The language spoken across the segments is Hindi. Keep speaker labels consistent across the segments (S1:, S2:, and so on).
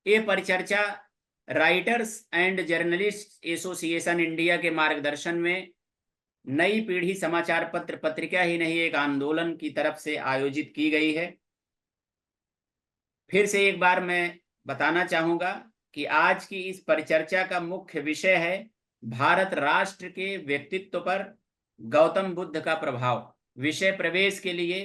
S1: ये परिचर्चा writers and journalist association India के मार्गदर्शन में नई पीढ़ी समाचार पत्र पत्रिका ही नहीं, एक आंदोलन की तरफ से आयोजित की गई है। फिर से एक बार मैं बताना चाहूंगा कि आज की इस परिचर्चा का मुख्य विषय है भारत राष्ट्र के व्यक्तित्व पर गौतम बुद्ध का प्रभाव। विषय प्रवेश के लिए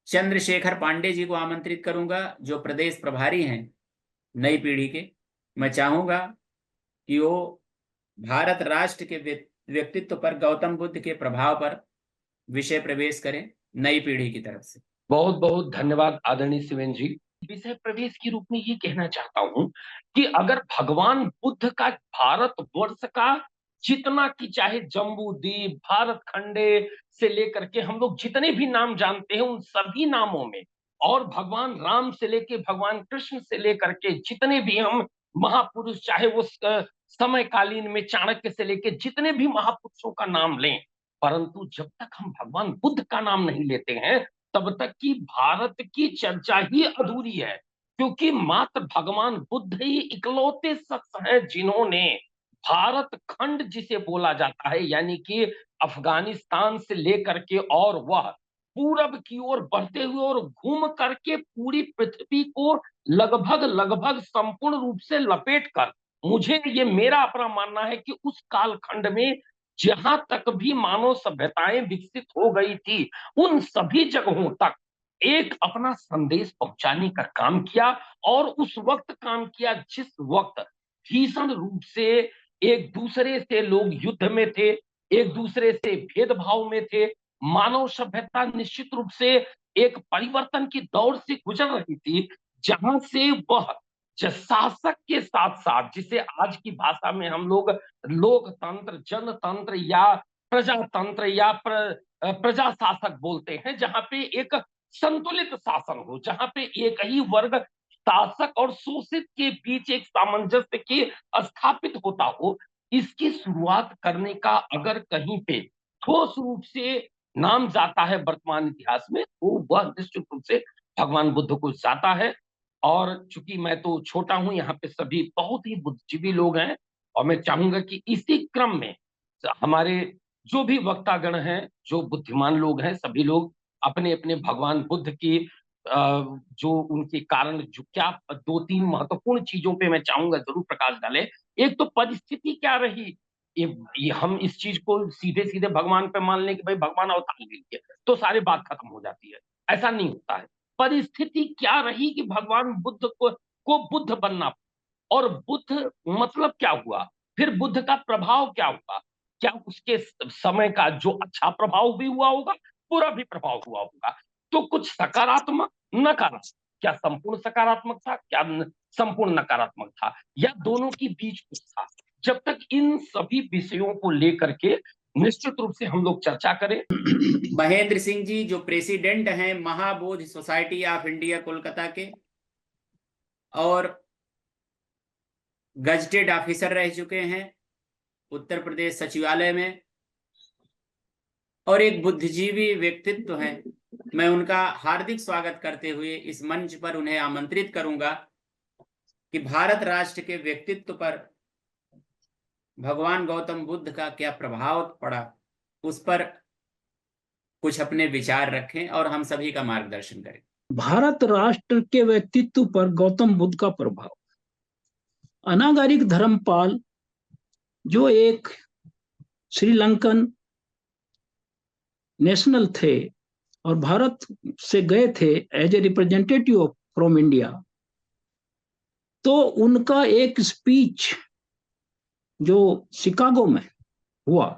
S1: चंद्रशेखर पांडे जी को आमंत्रित करूंगा, जो प्रदेश प्रभारी हैं नई पीढ़ी के। मैं चाहूंगा कि वो भारत राष्ट्र के व्यक्तित्व पर गौतम बुद्ध के प्रभाव पर विषय प्रवेश करें नई पीढ़ी की तरफ से।
S2: बहुत बहुत धन्यवाद आदरणीय शिवेन जी। विषय प्रवेश के रूप में ये कहना चाहता हूं कि अगर भगवान बुद्ध का भारत वर्ष का जितना कि चाहे जम्बू द्वीप, भारत खंडे से लेकर के हम लोग जितने भी नाम जानते हैं उन सभी नामों में, और भगवान राम से लेके भगवान कृष्ण से लेकर के जितने भी हम महापुरुष, चाहे वो समयकालीन में चाणक्य से लेके जितने भी महापुरुषों का नाम लें, परंतु जब तक हम भगवान बुद्ध का नाम नहीं लेते हैं तब तक की भारत की चर्चा ही अधूरी है। क्योंकि मात्र भगवान बुद्ध ही इकलौते शख्स हैं जिन्होंने भारत खंड जिसे बोला जाता है, यानी कि अफगानिस्तान से लेकर के और वह पूरब की ओर बढ़ते हुए और घूम करके पूरी पृथ्वी को लगभग लगभग संपूर्ण रूप से लपेट कर, मुझे ये मेरा अपना मानना है कि उस कालखंड में जहां तक भी मानव सभ्यताएं विकसित हो गई थी उन सभी जगहों तक एक अपना संदेश पहुंचाने का काम किया। और उस वक्त काम किया जिस वक्त भीषण रूप से एक दूसरे से लोग युद्ध में थे, एक दूसरे से भेदभाव में थे, मानव सभ्यता निश्चित रूप से एक परिवर्तन की दौर से गुजर रही थी, जहां से वह शासक के साथ साथ, जिसे आज की भाषा में हम लोग लोकतंत्र, जनतंत्र या प्रजातंत्र या प्रजा शासक बोलते हैं, जहां पे एक संतुलित शासन हो, जहां पे एक ही वर्ग शासक और शोषित के बीच एक सामंजस्य के स्थापित होता हो, इसकी शुरुआत करने का अगर कहीं पे ठोस रूप से नाम जाता है वर्तमान इतिहास में, तो वह निश्चित रूप से भगवान बुद्ध को जाता है। और चूंकि मैं तो छोटा हूं, यहाँ पे सभी बहुत ही बुद्धिजीवी लोग हैं, और मैं चाहूंगा कि इसी क्रम में हमारे जो भी वक्तागण हैं, जो बुद्धिमान लोग हैं, सभी लोग अपने अपने भगवान बुद्ध की जो उनके कारण जो क्या दो तीन महत्वपूर्ण चीजों पे मैं चाहूंगा जरूर प्रकाश डाले। एक तो परिस्थिति क्या रही, ये हम इस चीज को सीधे सीधे भगवान पे मान लें कि भाई भगवान अवतार ले लिए तो सारी बात खत्म हो जाती है, ऐसा नहीं होता है। परिस्थिति क्या रही कि भगवान बुद्ध को बुद्ध बनना, और बुद्ध मतलब क्या हुआ, फिर बुद्ध का प्रभाव क्या हुआ, क्या उसके समय का जो अच्छा प्रभाव भी हुआ होगा, बुरा भी प्रभाव हुआ होगा, तो कुछ सकारात्मक, नकारात्मक, क्या संपूर्ण सकारात्मक था, क्या संपूर्ण नकारात्मक था, या दोनों के बीच कुछ था। जब तक इन सभी विषयों को लेकर के निश्चित रूप से हम लोग चर्चा करें।
S1: महेंद्र सिंह जी जो प्रेसिडेंट हैं Mahabodhi society of India Kolkata के, और गजटेड ऑफिसर रह चुके हैं उत्तर प्रदेश सचिवालय में, और एक बुद्धिजीवी व्यक्तित्व हैं, मैं उनका हार्दिक स्वागत करते हुए इस मंच पर उन्हें आमंत्रित करूंगा कि भारत राष्ट्र के व्यक्तित्व पर भगवान गौतम बुद्ध का क्या प्रभाव पड़ा, उस पर कुछ अपने विचार रखें और हम सभी का मार्गदर्शन करें।
S3: भारत राष्ट्र के व्यक्तित्व पर गौतम बुद्ध का प्रभाव। अनागरिक धर्मपाल जो एक श्रीलंकन नेशनल थे और भारत से गए थे as a representative from India, तो उनका एक स्पीच जो शिकागो में हुआ,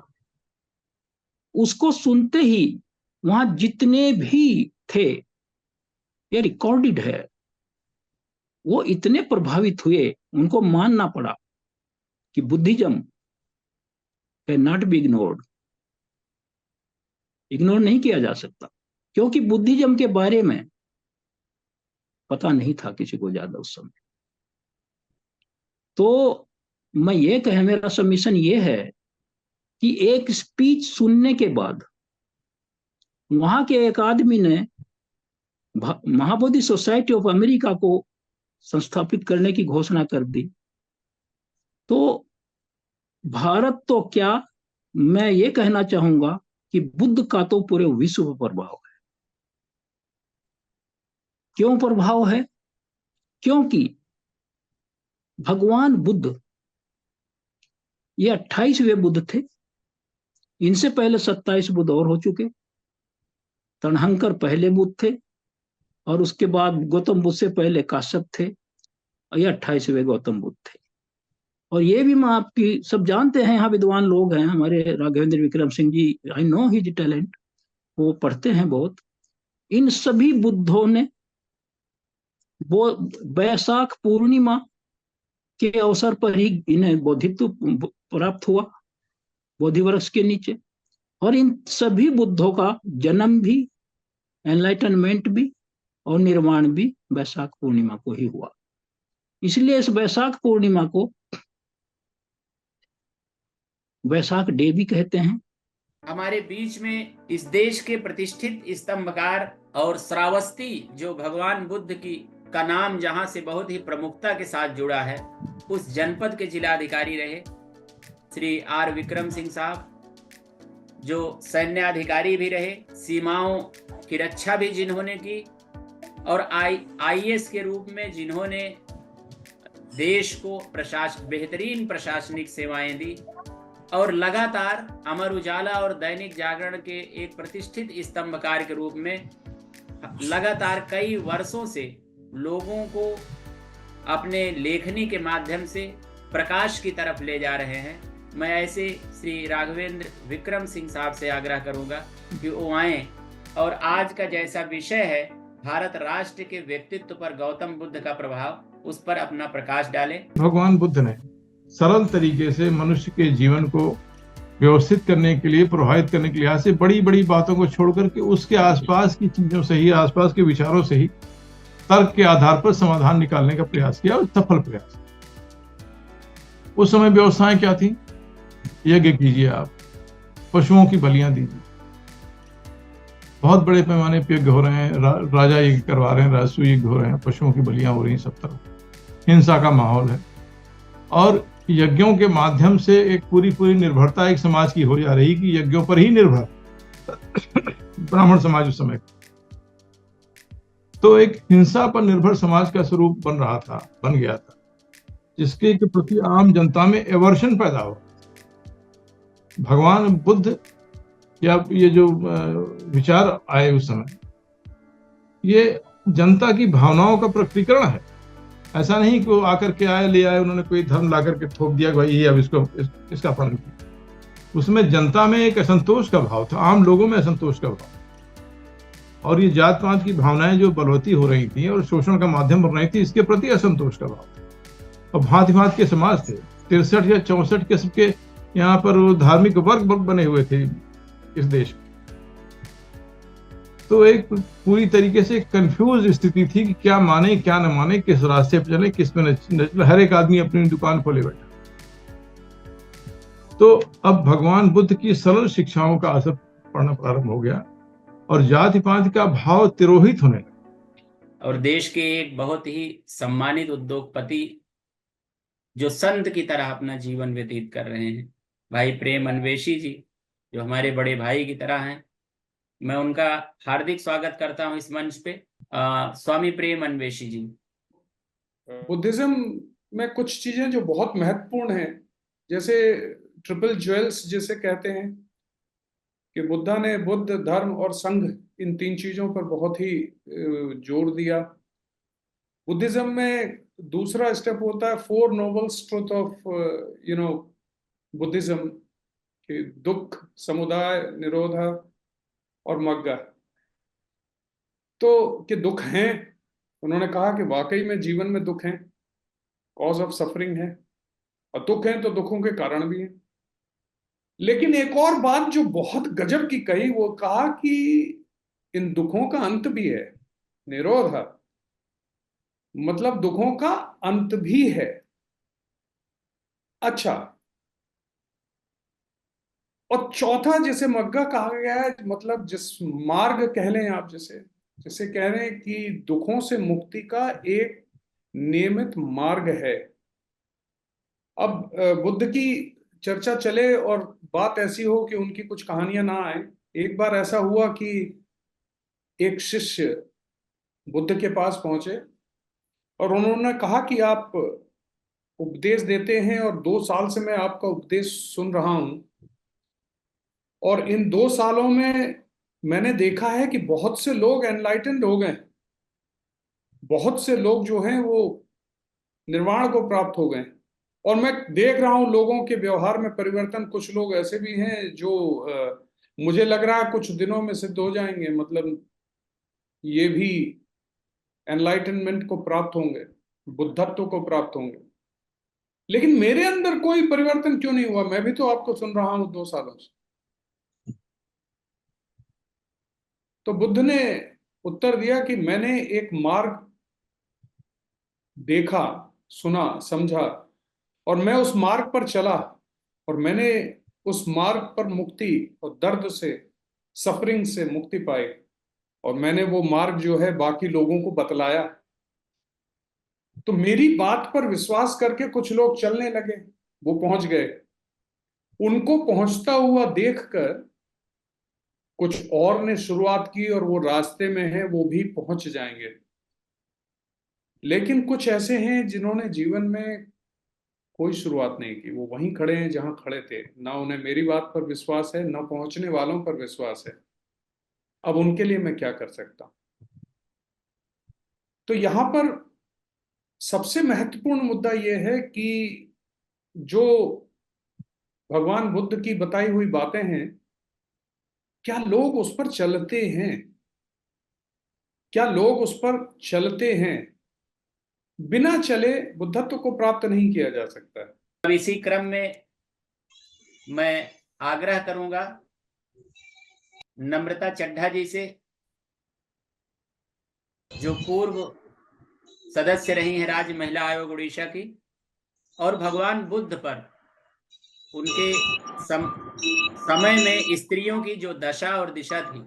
S3: उसको सुनते ही वहां जितने भी थे, ये रिकॉर्डेड है, वो इतने प्रभावित हुए, उनको मानना पड़ा कि Buddhism can not be ignored, ignore नहीं किया जा सकता, क्योंकि बुद्धिज्म के बारे में पता नहीं था किसी को ज्यादा उस समय। तो मैं ये कह, मेरा सबमिशन ये है कि एक स्पीच सुनने के बाद वहां के एक आदमी ने महाबोधि सोसाइटी ऑफ अमेरिका को संस्थापित करने की घोषणा कर दी। तो भारत तो क्या, मैं ये कहना चाहूंगा कि बुद्ध का तो पूरे विश्व पर प्रभाव है। क्यों प्रभाव है? क्योंकि भगवान बुद्ध ये 28वें बुद्ध थे। इनसे पहले 27 बुद्ध और हो चुके। तणहंकर पहले बुद्ध थे, और उसके बाद गौतम बुद्ध से पहले काश्यप थे, और ये 28वें गौतम बुद्ध थे। और ये भी मैं आपकी सब जानते हैं, यहाँ विद्वान लोग हैं हमारे, Raghavendra Vikram Singh ji, I know his talent, वो पढ़ते हैं बहुत। इन सभी बुद्धों ने वो बैसाख पूर्णिमा के अवसर पर ही इन्हें बौद्धित्व प्राप्त हुआ, बोधि वृक्ष के नीचे। और इन सभी बुद्धों का जन्म भी, एनलाइटनमेंट भी और निर्माण भी बैसाख पूर्णिमा को ही हुआ। इसलिए इस बैसाख पूर्णिमा को बैसाख डे भी कहते हैं।
S1: हमारे बीच में इस देश के प्रतिष्ठित स्तंभकार और श्रावस्ती, जो भगवान बुद्ध की का नाम जहां से बहुत ही प्रमुखता के साथ जुड़ा है, उस जनपद के जिलाधिकारी रहे श्री आर विक्रम सिंह साहब, जो सैन्याधिकारी भी रहे, सीमाओं की रक्षा भी जिन्होंने की, और आईएएस के रूप में जिन्होंने देश को बेहतरीन प्रशासनिक सेवाएं दी, और लगातार अमर उजाला और दैनिक जागरण के एक प्रतिष्ठित स्तंभकार के रूप में लगातार कई वर्षों से लोगों को अपने लेखनी के माध्यम से प्रकाश की तरफ ले जा रहे हैं। मैं ऐसे श्री राघवेंद्र विक्रम सिंह साहब से आग्रह करूंगा कि वो आए और आज का जैसा विषय है भारत राष्ट्र के व्यक्तित्व पर गौतम बुद्ध का प्रभाव, उस पर अपना प्रकाश डालें।
S4: भगवान बुद्ध ने सरल तरीके से मनुष्य के जीवन को व्यवस्थित करने के लिए, प्रभावित करने के लिहाज से बड़ी बड़ी बातों को छोड़कर के उसके आसपास की चीजों से ही, आसपास के विचारों से ही तर्क के आधार पर समाधान निकालने का प्रयास किया, और सफल प्रयास। उस समय व्यवस्थाएं क्या थी? यज्ञ कीजिए, आप पशुओं की बलियां दीजिए, बहुत बड़े पैमाने पर यज्ञ हो रहे हैं, राजा यज्ञ करवा रहे हैं, राजस्व यज्ञ हो रहे हैं, पशुओं की बलियां हो रही हैं, सब तरफ हिंसा का माहौल है। और यज्ञों के माध्यम से एक पूरी निर्भरता एक समाज की हो जा रही कि यज्ञों पर ही निर्भर ब्राह्मण समाज उस समय। तो एक हिंसा पर निर्भर समाज का स्वरूप बन गया था, जिसके प्रति आम जनता में एवर्शन पैदा हुआ। भगवान बुद्ध या ये जो विचार आए उस समय, ये जनता की भावनाओं का प्रकटीकरण है। ऐसा नहीं कि वो आकर के ले आए, उन्होंने कोई धर्म ला करके थोप दिया कि भाई ये अब इसका पालन किया। उसमें जनता में एक असंतोष का भाव था, आम लोगों में असंतोष का भाव, और ये जात पात की भावनाएं जो बलवती हो रही थी और शोषण का माध्यम बन रही थी, इसके प्रति असंतोष का भाव था। और भांति भांति के समाज थे, 63 या 64 किस्म के यहाँ पर धार्मिक वर्ग बने हुए थे इस देश में। तो एक पूरी तरीके से कंफ्यूज स्थिति थी कि क्या माने क्या न माने, किस रास्ते पर चले, किस पे हर एक आदमी अपनी दुकान खोले बैठा। तो अब भगवान बुद्ध की सरल शिक्षाओं का असर पड़ना प्रारंभ हो गया और जाति पाति का भाव तिरोहित होने लगा।
S1: और देश के एक बहुत ही सम्मानित उद्योगपति, जो संत की तरह अपना जीवन व्यतीत कर रहे हैं, भाई प्रेम अन्वेषी जी, जो हमारे बड़े भाई की तरह हैं, मैं उनका हार्दिक स्वागत करता हूं इस मंच पे। स्वामी प्रेम अन्वेषी जी।
S5: बुद्धिज्म में कुछ चीजें जो बहुत महत्वपूर्ण हैं, जैसे ट्रिपल ज्वेल्स जिसे कहते हैं, कि बुद्धा ने बुद्ध, धर्म और संघ, इन 3 चीजों पर बहुत ही जोर दिया। बुद्धिज्म में दूसरा स्टेप होता है 4 नोबल ट्रुथ ऑफ बुद्धिज्म, कि दुख, समुदाय, निरोधा और मग्गा। तो कि दुख हैं, उन्होंने कहा कि वाकई में जीवन में दुख हैं, कॉज ऑफ सफरिंग है, और दुख हैं तो दुखों के कारण भी हैं। लेकिन एक और बात जो बहुत गजब की कही, वो कहा कि इन दुखों का अंत भी है, निरोधा, मतलब दुखों का अंत भी है। अच्छा, और चौथा जिसे मग्गा कहा गया है, मतलब जिस मार्ग कह लें आप, जिसे कह रहे हैं कि दुखों से मुक्ति का एक नियमित मार्ग है। अब बुद्ध की चर्चा चले और बात ऐसी हो कि उनकी कुछ कहानियां ना आए। एक बार ऐसा हुआ कि एक शिष्य बुद्ध के पास पहुंचे और उन्होंने कहा कि आप उपदेश देते हैं और 2 साल से मैं आपका उपदेश सुन रहा हूं, और इन 2 सालों में मैंने देखा है कि बहुत से लोग एनलाइटेंड हो गए, बहुत से लोग जो हैं वो निर्वाण को प्राप्त हो गए, और मैं देख रहा हूं लोगों के व्यवहार में परिवर्तन। कुछ लोग ऐसे भी हैं जो मुझे लग रहा है कुछ दिनों में सिद्ध हो जाएंगे, मतलब ये भी एनलाइटनमेंट को प्राप्त होंगे, बुद्धत्व को प्राप्त होंगे। लेकिन मेरे अंदर कोई परिवर्तन क्यों नहीं हुआ? मैं भी तो आपको सुन रहा हूं 2 सालों से। तो बुद्ध ने उत्तर दिया कि मैंने एक मार्ग देखा, सुना, समझा, और मैं उस मार्ग पर चला, और मैंने उस मार्ग पर मुक्ति और दर्द से, सफरिंग से मुक्ति पाई, और मैंने वो मार्ग जो है बाकी लोगों को बतलाया। तो मेरी बात पर विश्वास करके कुछ लोग चलने लगे, वो पहुंच गए। उनको पहुंचता हुआ देखकर कुछ और ने शुरुआत की, और वो रास्ते में है, वो भी पहुंच जाएंगे। लेकिन कुछ ऐसे हैं जिन्होंने जीवन में कोई शुरुआत नहीं की, वो वहीं खड़े हैं जहां खड़े थे। ना उन्हें मेरी बात पर विश्वास है, ना पहुंचने वालों पर विश्वास है। अब उनके लिए मैं क्या कर सकता हूं? तो यहां पर सबसे महत्वपूर्ण मुद्दा यह है कि जो भगवान बुद्ध की बताई हुई बातें हैं, क्या लोग उस पर चलते हैं? क्या लोग उस पर चलते हैं? बिना चले बुद्धत्व को प्राप्त नहीं किया जा सकता है।
S1: अब इसी क्रम में मैं आग्रह करूंगा नम्रता चड्ढा जी से, जो पूर्व सदस्य रही हैं राज्य महिला आयोग उड़ीसा की, और भगवान बुद्ध पर उनके समय में स्त्रियों की जो दशा और दिशा थी,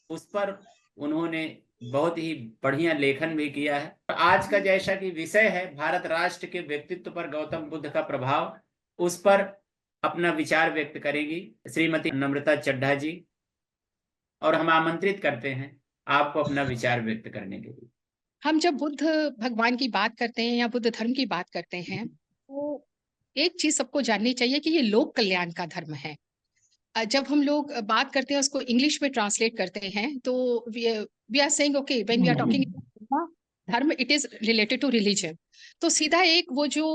S1: उस पर उन्होंने बहुत ही बढ़िया लेखन भी किया है। आज का जैसा कि विषय है भारत राष्ट्र के व्यक्तित्व पर गौतम बुद्ध का प्रभाव, उस पर अपना विचार व्यक्त करेंगी श्रीमती नम्रता चड्ढा जी, और हम आमंत्रित करते हैं आपको अपना विचार व्यक्त करने के लिए।
S6: हम जब बुद्ध भगवान की बात करते हैं या बुद्ध धर्म की बात करते हैं, तो एक चीज सबको जाननी चाहिए कि ये लोक कल्याण का धर्म है। जब हम लोग बात करते हैं, उसको इंग्लिश में ट्रांसलेट करते हैं, तो we are saying okay when we are talking dharma, it is related to religion. तो सीधा एक वो जो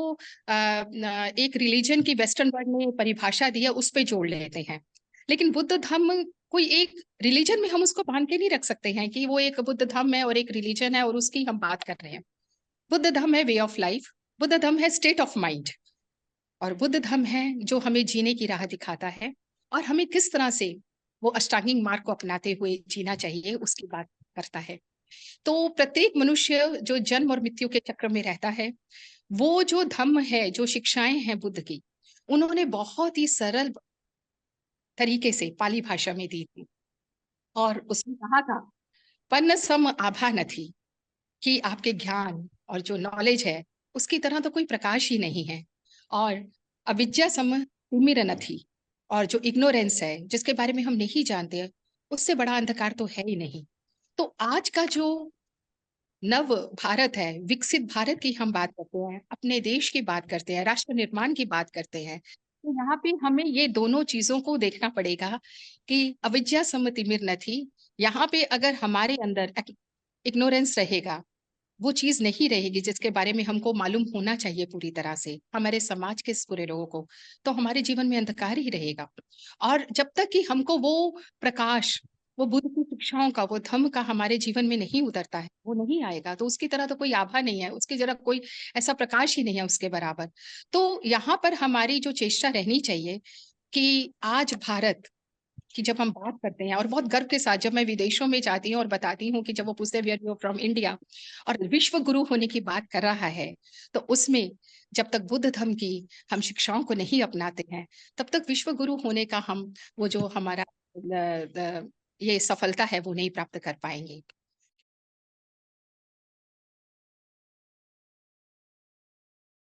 S6: एक रिलीजन की वेस्टर्न वर्ल्ड ने परिभाषा दी है उस पे जोड़ लेते हैं। लेकिन बुद्ध धर्म कोई एक रिलीजन में हम उसको बांध के नहीं रख सकते हैं कि वो एक बुद्ध धर्म है और एक रिलीजन है और उसकी हम बात कर रहे हैं। बुद्ध धर्म है वे ऑफ लाइफ, बुद्ध धर्म है स्टेट ऑफ माइंड, और बुद्ध धर्म है जो हमें जीने की राह दिखाता है और हमें किस तरह से वो अष्टांगिक मार्ग को अपनाते हुए जीना चाहिए उसकी बात करता है। तो प्रत्येक मनुष्य जो जन्म और मृत्यु के चक्र में रहता है, वो जो धम्म है, जो शिक्षाएं हैं बुद्ध की, उन्होंने बहुत ही सरल तरीके से पाली भाषा में दी थी, और उसमें कहा था पन्न सम आभा न थी, कि आपके ज्ञान और जो नॉलेज है उसकी तरह तो कोई प्रकाश ही नहीं है, और अविद्या सम तिमिर न थी, और जो इग्नोरेंस है जिसके बारे में हम नहीं जानते, उससे बड़ा अंधकार तो है ही नहीं। तो आज का जो नव भारत है, विकसित भारत की हम बात करते हैं, अपने देश की बात करते हैं, राष्ट्र निर्माण की बात करते हैं, तो यहाँ पे हमें ये दोनों चीजों को देखना पड़ेगा कि अविद्या सम तिमिर न थी। यहाँ पे अगर हमारे अंदर इग्नोरेंस रहेगा, वो चीज नहीं रहेगी जिसके बारे में हमको मालूम होना चाहिए पूरी तरह से हमारे समाज के पूरे लोगों को, तो हमारे जीवन में अंधकार ही रहेगा। और जब तक कि हमको वो प्रकाश, वो बुद्ध की शिक्षाओं का, वो धम्म का हमारे जीवन में नहीं उतरता है, वो नहीं आएगा, तो उसकी तरह तो कोई आभा नहीं है, उसकी जरा कोई ऐसा प्रकाश ही नहीं है उसके बराबर। तो यहाँ पर हमारी जो चेष्टा रहनी चाहिए कि आज भारत कि जब हम बात करते हैं, और बहुत गर्व के साथ जब मैं विदेशों में जाती हूँ और बताती हूँ कि जब वो पूछते हैं वी आर फ्रॉम इंडिया और विश्व गुरु होने की बात कर रहा है, तो उसमें जब तक बुद्ध धर्म की हम शिक्षाओं को नहीं अपनाते हैं, तब तक विश्व गुरु होने का हम वो जो हमारा ये सफलता है वो नहीं प्राप्त कर पाएंगे।